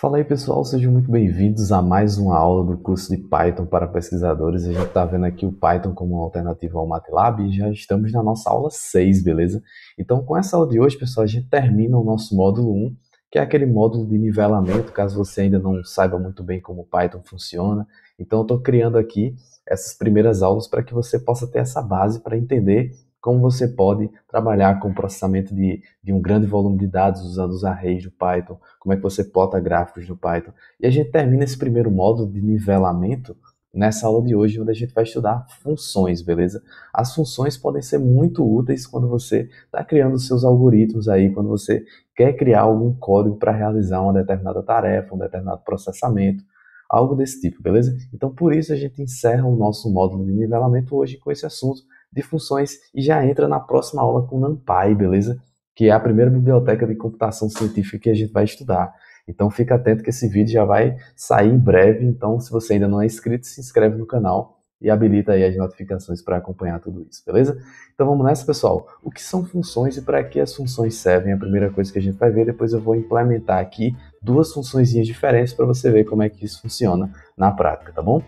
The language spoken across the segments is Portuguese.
Fala aí pessoal, sejam muito bem-vindos a mais uma aula do curso de Python para pesquisadores. A gente está vendo aqui o Python como uma alternativa ao MATLAB e já estamos na nossa aula 6, beleza? Então com essa aula de hoje, pessoal, a gente termina o nosso módulo 1, que é aquele módulo de nivelamento, caso você ainda não saiba muito bem como o Python funciona. Então eu estou criando aqui essas primeiras aulas para que você possa ter essa base para entender como você pode trabalhar com o processamento de um grande volume de dados usando os arrays do Python, como é que você plota gráficos no Python. E a gente termina esse primeiro módulo de nivelamento nessa aula de hoje, onde a gente vai estudar funções, beleza? As funções podem ser muito úteis quando você está criando seus algoritmos aí, quando você quer criar algum código para realizar uma determinada tarefa, um determinado processamento, algo desse tipo, beleza? Então, por isso a gente encerra o nosso módulo de nivelamento hoje com esse assunto de funções e já entra na próxima aula com NumPy, beleza? Que é a primeira biblioteca de computação científica que a gente vai estudar. Então fica atento que esse vídeo já vai sair em breve, então se você ainda não é inscrito, se inscreve no canal e habilita aí as notificações para acompanhar tudo isso, beleza? Então vamos nessa, pessoal. O que são funções e para que as funções servem? É a primeira coisa que a gente vai ver, depois eu vou implementar aqui duas funçõezinhas diferentes para você ver como é que isso funciona na prática, tá bom?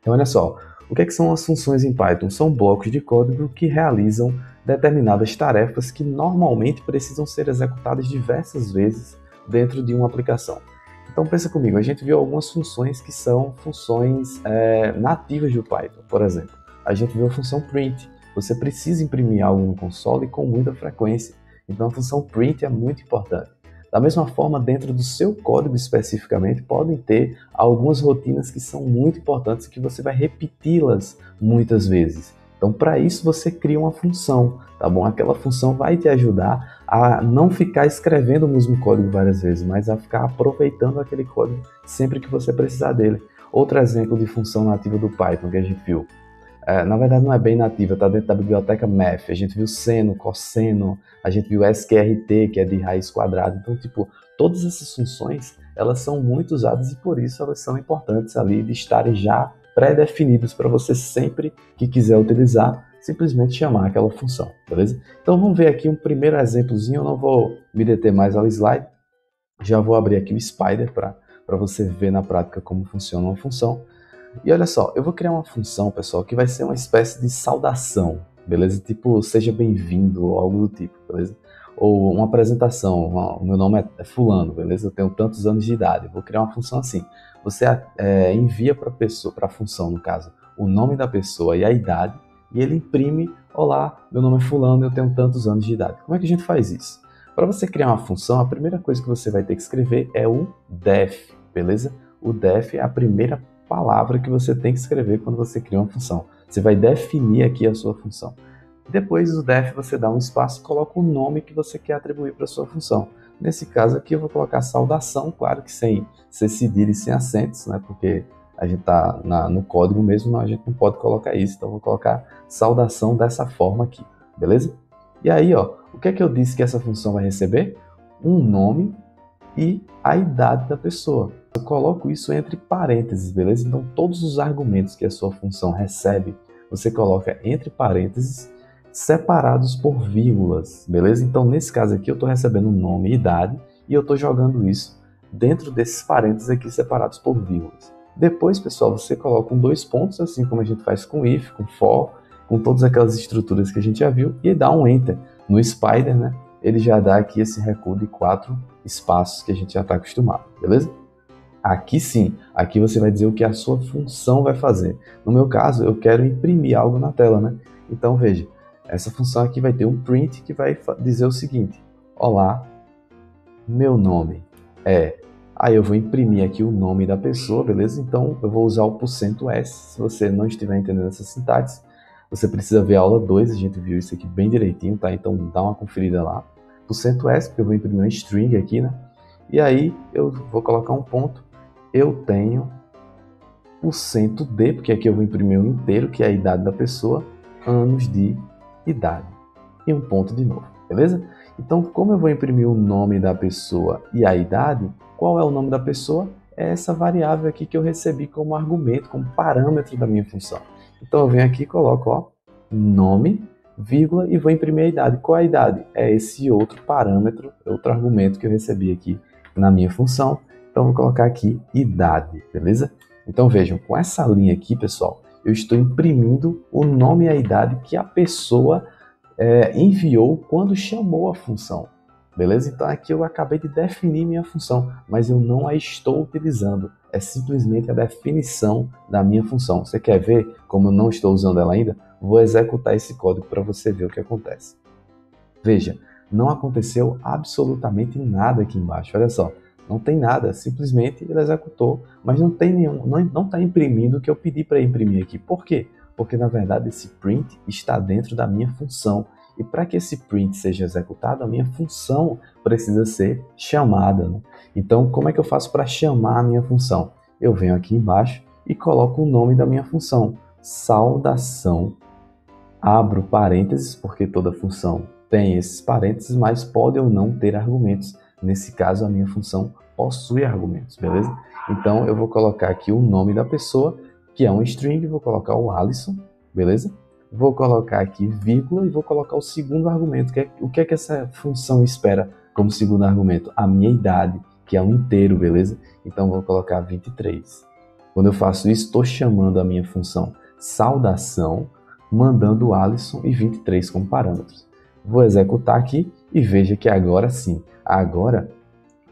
Então olha só, o que são as funções em Python? São blocos de código que realizam determinadas tarefas que normalmente precisam ser executadas diversas vezes dentro de uma aplicação. Então pensa comigo, a gente viu algumas funções que são funções nativas do Python. Por exemplo, a gente viu a função print. Você precisa imprimir algo no console com muita frequência. Então a função print é muito importante. Da mesma forma, dentro do seu código especificamente, podem ter algumas rotinas que são muito importantes e que você vai repeti-las muitas vezes. Então, para isso, você cria uma função, tá bom? Aquela função vai te ajudar a não ficar escrevendo o mesmo código várias vezes, mas a ficar aproveitando aquele código sempre que você precisar dele. Outro exemplo de função nativa do Python que a gente viu. Na verdade não é bem nativa, está dentro da biblioteca math. A gente viu seno, cosseno, a gente viu sqrt, que é de raiz quadrada. Então, tipo, todas essas funções, elas são muito usadas e por isso elas são importantes ali de estarem já pré-definidas para você sempre que quiser utilizar, simplesmente chamar aquela função, beleza? Então vamos ver aqui um primeiro exemplozinho, eu não vou me deter mais ao slide, já vou abrir aqui o Spider para você ver na prática como funciona uma função. E olha só, eu vou criar uma função, pessoal, que vai ser uma espécie de saudação, beleza? Tipo, seja bem-vindo ou algo do tipo, beleza? Ou uma apresentação, o meu nome é fulano, beleza? Eu tenho tantos anos de idade, vou criar uma função assim. Você envia para a função, no caso, o nome da pessoa e a idade, e ele imprime, olá, meu nome é fulano, eu tenho tantos anos de idade. Como é que a gente faz isso? Para você criar uma função, a primeira coisa que você vai ter que escrever é o def, beleza? O def é a primeira palavra que você tem que escrever quando você cria uma função. Você vai definir aqui a sua função. Depois do def você dá um espaço e coloca o nome que você quer atribuir para a sua função. Nesse caso aqui eu vou colocar saudação, claro que sem cedilha e sem acentos, né? Porque a gente está no código mesmo, a gente não pode colocar isso, então eu vou colocar saudação dessa forma aqui, beleza? E aí, ó, o que é que eu disse que essa função vai receber? Um nome e a idade da pessoa. Eu coloco isso entre parênteses, beleza? Então, todos os argumentos que a sua função recebe, você coloca entre parênteses, separados por vírgulas, beleza? Então, nesse caso aqui, eu estou recebendo nome e idade, e eu estou jogando isso dentro desses parênteses aqui, separados por vírgulas. Depois, pessoal, você coloca um dois pontos, assim como a gente faz com if, com for, com todas aquelas estruturas que a gente já viu, e dá um enter. No Spider, né? Ele já dá aqui esse recuo de 4 espaços que a gente já está acostumado, beleza? Aqui sim, aqui você vai dizer o que a sua função vai fazer. No meu caso, eu quero imprimir algo na tela, né? Então veja, essa função aqui vai ter um print que vai dizer o seguinte: olá, meu nome é... Aí eu vou imprimir aqui o nome da pessoa, beleza? Então eu vou usar o %s. Se você não estiver entendendo essa sintaxe, você precisa ver a aula 2, a gente viu isso aqui bem direitinho, tá? Então dá uma conferida lá. %s, porque eu vou imprimir uma string aqui, né? E aí eu vou colocar um ponto. Eu tenho %d, porque aqui eu vou imprimir um inteiro, que é a idade da pessoa, anos de idade. E um ponto de novo, beleza? Então, como eu vou imprimir o nome da pessoa e a idade, qual é o nome da pessoa? É essa variável aqui que eu recebi como argumento, como parâmetro da minha função. Então eu venho aqui e coloco, ó, nome, vírgula, e vou imprimir a idade. Qual é a idade? É esse outro parâmetro, outro argumento que eu recebi aqui na minha função. Então vou colocar aqui idade, beleza? Então vejam, com essa linha aqui, pessoal, eu estou imprimindo o nome e a idade que a pessoa enviou quando chamou a função, beleza? Então aqui eu acabei de definir minha função, mas eu não a estou utilizando, é simplesmente a definição da minha função. Você quer ver como eu não estou usando ela ainda? Vou executar esse código para você ver o que acontece. Veja, não aconteceu absolutamente nada aqui embaixo, olha só. Não tem nada, simplesmente ele executou, mas não tem nenhum, não está imprimindo o que eu pedi para imprimir aqui. Por quê? Porque na verdade esse print está dentro da minha função. E para que esse print seja executado, a minha função precisa ser chamada, né? Então, como é que eu faço para chamar a minha função? Eu venho aqui embaixo e coloco o nome da minha função, saudação, abro parênteses, porque toda função tem esses parênteses, mas pode ou não ter argumentos. Nesse caso, a minha função possui argumentos, beleza? Então, eu vou colocar aqui o nome da pessoa, que é um string, vou colocar o Alisson, beleza? Vou colocar aqui vírgula e vou colocar o segundo argumento. O que é que essa função espera como segundo argumento? A minha idade, que é um inteiro, beleza? Então, vou colocar 23. Quando eu faço isso, estou chamando a minha função saudação, mandando o Alisson e 23 como parâmetros. Vou executar aqui e veja que agora sim. Agora,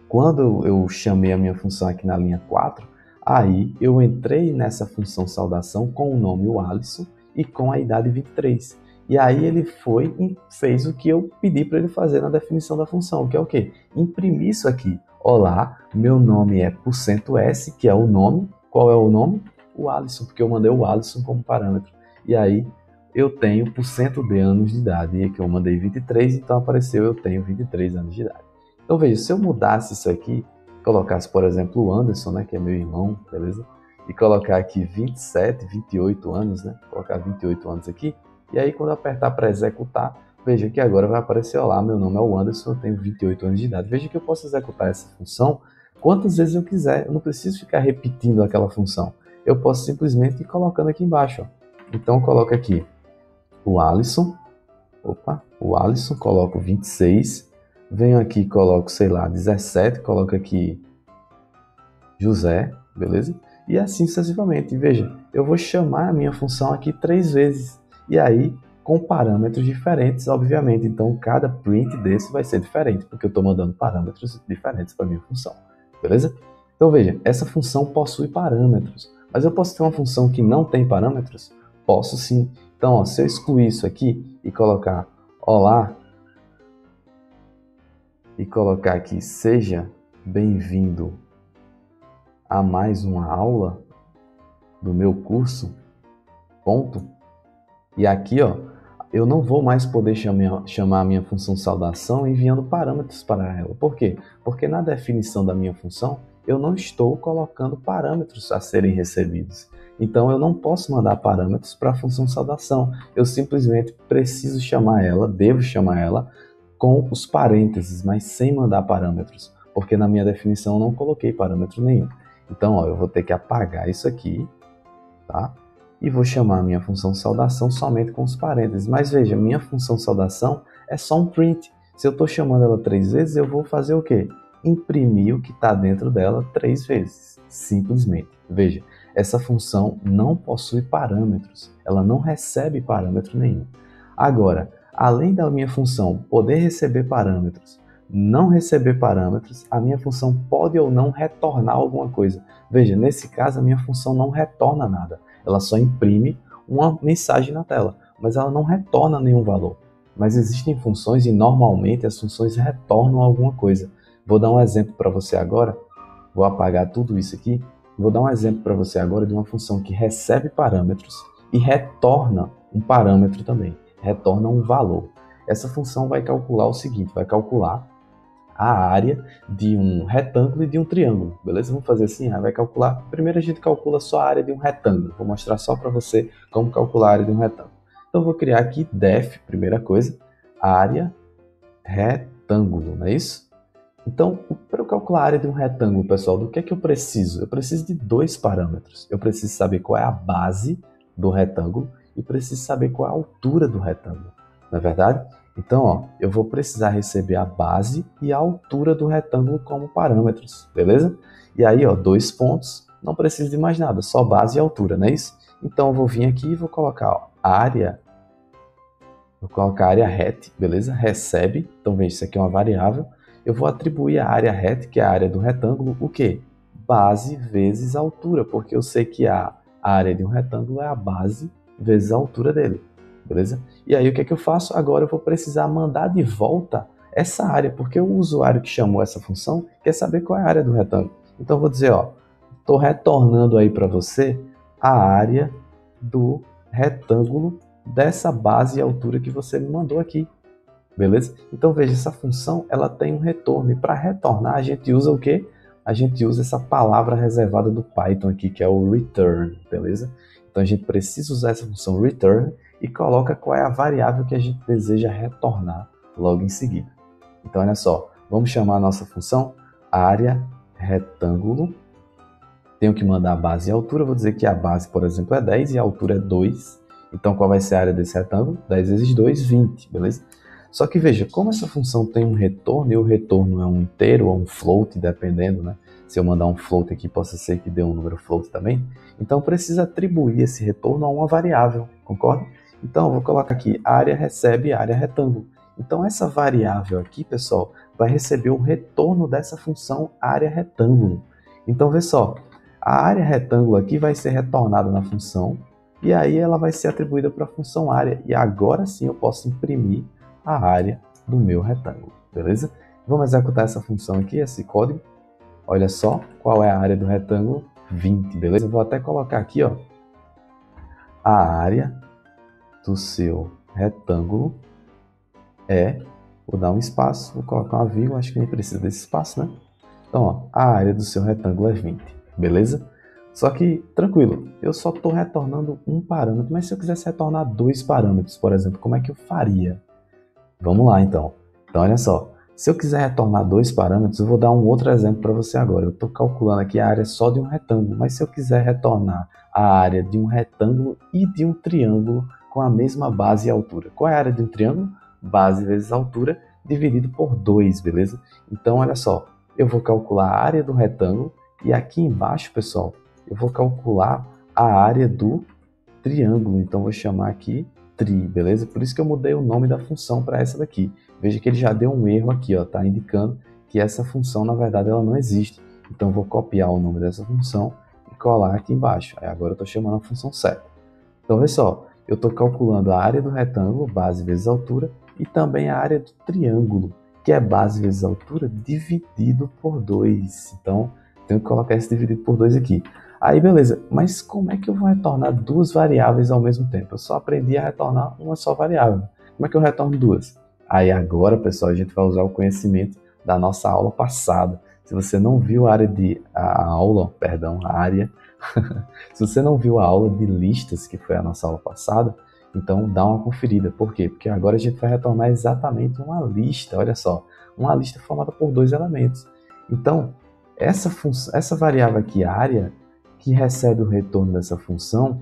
quando eu chamei a minha função aqui na linha 4, aí eu entrei nessa função saudação com o nome o Alisson e com a idade 23. E aí ele foi e fez o que eu pedi para ele fazer na definição da função, que é o quê? Imprimir isso aqui. Olá, meu nome é %s, que é o nome. Qual é o nome? O Alisson, porque eu mandei o Alisson como parâmetro. E aí eu tenho % de anos de idade. E aqui eu mandei 23, então apareceu eu tenho 23 anos de idade. Então veja, se eu mudasse isso aqui, colocasse, por exemplo, o Anderson, né, que é meu irmão, beleza? E colocar aqui 27, 28 anos, né? Colocar 28 anos aqui. E aí quando eu apertar para executar, veja que agora vai aparecer, olá, meu nome é o Anderson, eu tenho 28 anos de idade. Veja que eu posso executar essa função quantas vezes eu quiser. Eu não preciso ficar repetindo aquela função. Eu posso simplesmente ir colocando aqui embaixo, ó. Então coloca aqui o Alisson, coloco 26, venho aqui e coloco, sei lá, 17, coloco aqui José, beleza? E assim sucessivamente. Veja, eu vou chamar a minha função aqui 3 vezes, e aí com parâmetros diferentes, obviamente. Então cada print desse vai ser diferente, porque eu estou mandando parâmetros diferentes para a minha função, beleza? Então veja, essa função possui parâmetros, mas eu posso ter uma função que não tem parâmetros? Posso sim. Então, ó, se eu excluir isso aqui e colocar olá, e colocar aqui seja bem-vindo a mais uma aula do meu curso, ponto. E aqui, ó, eu não vou mais poder chamar a minha função saudação enviando parâmetros para ela. Por quê? Porque na definição da minha função, eu não estou colocando parâmetros a serem recebidos. Então, eu não posso mandar parâmetros para a função saudação. Eu simplesmente preciso chamar ela, devo chamar ela com os parênteses, mas sem mandar parâmetros. Porque na minha definição eu não coloquei parâmetro nenhum. Então, ó, eu vou ter que apagar isso aqui, tá? E vou chamar a minha função saudação somente com os parênteses. Mas veja, minha função saudação é só um print. Se eu estou chamando ela 3 vezes, eu vou fazer o quê? Imprimir o que está dentro dela 3 vezes. Simplesmente. Veja, essa função não possui parâmetros. Ela não recebe parâmetro nenhum. Agora, além da minha função poder receber parâmetros, não receber parâmetros, a minha função pode ou não retornar alguma coisa. Veja, nesse caso, a minha função não retorna nada. Ela só imprime uma mensagem na tela, mas ela não retorna nenhum valor. Mas existem funções e normalmente as funções retornam alguma coisa. Vou dar um exemplo para você agora. Vou apagar tudo isso aqui. Vou dar um exemplo para você agora de uma função que recebe parâmetros e retorna um parâmetro também. Retorna um valor. Essa função vai calcular o seguinte, vai calcular a área de um retângulo e de um triângulo, beleza? Vamos fazer assim, vai calcular. Primeiro a gente calcula só a área de um retângulo. Vou mostrar só para você como calcular a área de um retângulo. Então eu vou criar aqui def, primeira coisa, área retângulo, não é isso? Então, para eu calcular a área de um retângulo, pessoal, do que é que eu preciso? Eu preciso de 2 parâmetros. Eu preciso saber qual é a base do retângulo e preciso saber qual é a altura do retângulo, não é verdade? Então, ó, eu vou precisar receber a base e a altura do retângulo como parâmetros, beleza? E aí, ó, 2 pontos, não precisa de mais nada, só base e altura, não é isso? Então eu vou vir aqui e vou colocar, ó, área, vou colocar área RET, beleza? Recebe, então veja, isso aqui é uma variável. Eu vou atribuir a área RET, que é a área do retângulo, o quê? Base vezes altura, porque eu sei que a área de um retângulo é a base vezes a altura dele, beleza? E aí o que é que eu faço? Agora eu vou precisar mandar de volta essa área, porque o usuário que chamou essa função quer saber qual é a área do retângulo. Então eu vou dizer, ó, estou retornando aí para você a área do retângulo dessa base e altura que você me mandou aqui, beleza? Então veja, essa função ela tem um retorno, e para retornar a gente usa o quê? A gente usa essa palavra reservada do Python aqui, que é o return, beleza? Então a gente precisa usar essa função return e coloca qual é a variável que a gente deseja retornar logo em seguida. Então olha só, vamos chamar a nossa função área retângulo. Tenho que mandar a base e a altura, vou dizer que a base, por exemplo, é 10 e a altura é 2. Então qual vai ser a área desse retângulo? 10 vezes 2, 20, beleza? Só que veja, como essa função tem um retorno, e o retorno é um inteiro ou um float, dependendo, né? Se eu mandar um float aqui, possa ser que dê um número float também. Então precisa atribuir esse retorno a uma variável, concorda? Então eu vou colocar aqui, área recebe área retângulo. Então essa variável aqui, pessoal, vai receber o retorno dessa função área retângulo. Então vê só, a área retângulo aqui vai ser retornada na função, e aí ela vai ser atribuída para a função área. E agora sim eu posso imprimir a área do meu retângulo, beleza? Vamos executar essa função aqui, esse código. Olha só, qual é a área do retângulo? 20, beleza? Eu vou até colocar aqui, ó, a área do seu retângulo vou dar um espaço, vou colocar uma vírgula, acho que nem precisa desse espaço, né? Então, ó, a área do seu retângulo é 20, beleza? Só que, tranquilo, eu só estou retornando um parâmetro, mas se eu quisesse retornar 2 parâmetros, por exemplo, como é que eu faria? Vamos lá, então. Então, olha só. Se eu quiser retornar 2 parâmetros, eu vou dar um outro exemplo para você agora. Eu estou calculando aqui a área só de um retângulo, mas se eu quiser retornar a área de um retângulo e de um triângulo com a mesma base e altura. Qual é a área de um triângulo? Base vezes altura dividido por 2, beleza? Então, olha só. Eu vou calcular a área do retângulo e aqui embaixo, pessoal, eu vou calcular a área do triângulo. Então, vou chamar aqui tri, beleza? Por isso que eu mudei o nome da função para essa daqui. Veja que ele já deu um erro aqui, ó, tá indicando que essa função, na verdade, ela não existe. Então, eu vou copiar o nome dessa função e colar aqui embaixo. Aí, agora eu estou chamando a função certa. Então, vê só, eu estou calculando a área do retângulo, base vezes altura, e também a área do triângulo, que é base vezes altura dividido por 2. Então, tenho que colocar esse dividido por 2 aqui. Aí, beleza, mas como é que eu vou retornar 2 variáveis ao mesmo tempo? Eu só aprendi a retornar uma só variável. Como é que eu retorno 2? Aí agora, pessoal, a gente vai usar o conhecimento da nossa aula passada. Se você não viu a área, se você não viu a aula de listas, que foi a nossa aula passada, então dá uma conferida. Por quê? Porque agora a gente vai retornar exatamente uma lista, olha só, uma lista formada por 2 elementos. Então, essa variável aqui, área, que recebe o retorno dessa função,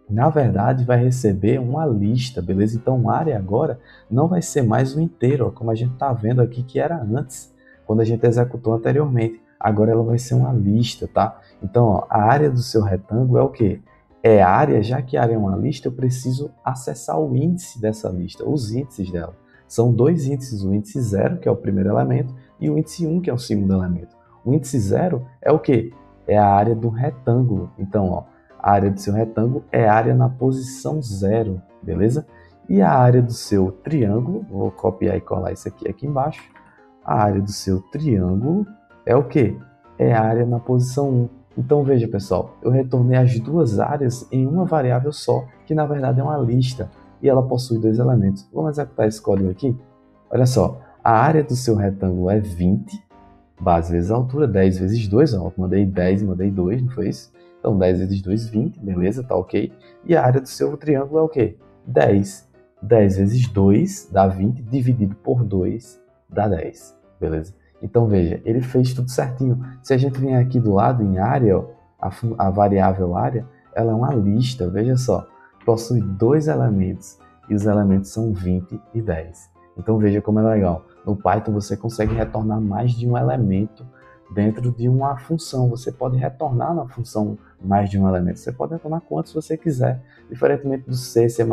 na verdade vai receber uma lista, beleza? Então área agora não vai ser mais um inteiro, ó, como a gente está vendo aqui que era antes, quando a gente executou anteriormente. Agora ela vai ser uma lista, tá? Então, ó, a área do seu retângulo é o quê? É área, já que a área é uma lista, eu preciso acessar o índice dessa lista, os índices dela. São 2 índices, o índice 0, que é o primeiro elemento, e o índice 1, que é o segundo elemento. O índice 0 é o quê? É a área do retângulo. Então, ó, a área do seu retângulo é a área na posição 0, beleza? E a área do seu triângulo, vou copiar e colar isso aqui embaixo. A área do seu triângulo é o quê? É a área na posição 1. Então, veja, pessoal, eu retornei as 2 áreas em uma variável só, que na verdade é uma lista, e ela possui 2 elementos. Vamos executar esse código aqui? Olha só, a área do seu retângulo é 20, base vezes altura, 10 vezes 2, ó, mandei 10 e mandei 2, não foi isso? Então 10 vezes 2, 20, beleza, tá ok. E a área do seu triângulo é o quê? 10. 10 vezes 2 dá 20, dividido por 2 dá 10, beleza? Então veja, ele fez tudo certinho. Se a gente vier aqui do lado em área, ó, a variável área, ela é uma lista, veja só, possui 2 elementos, e os elementos são 20 e 10. Então veja como é legal. No Python você consegue retornar mais de um elemento dentro de uma função. Você pode retornar na função mais de um elemento. Você pode retornar quantos você quiser, diferentemente do C, C++,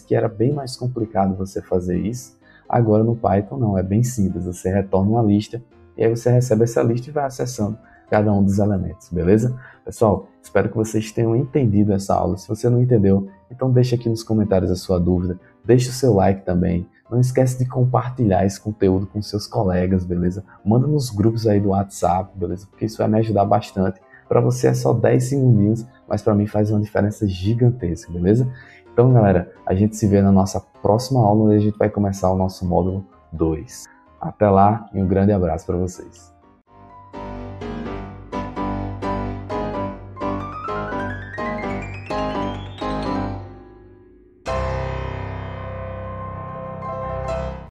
que era bem mais complicado você fazer isso. Agora no Python não, é bem simples. Você retorna uma lista e aí você recebe essa lista e vai acessando cada um dos elementos, beleza? Pessoal, espero que vocês tenham entendido essa aula. Se você não entendeu, então deixa aqui nos comentários a sua dúvida, deixa o seu like também. Não esquece de compartilhar esse conteúdo com seus colegas, beleza? Manda nos grupos aí do WhatsApp, beleza? Porque isso vai me ajudar bastante. Para você é só 10 segundinhos, mas para mim faz uma diferença gigantesca, beleza? Então, galera, a gente se vê na nossa próxima aula, onde a gente vai começar o nosso módulo 2. Até lá e um grande abraço para vocês.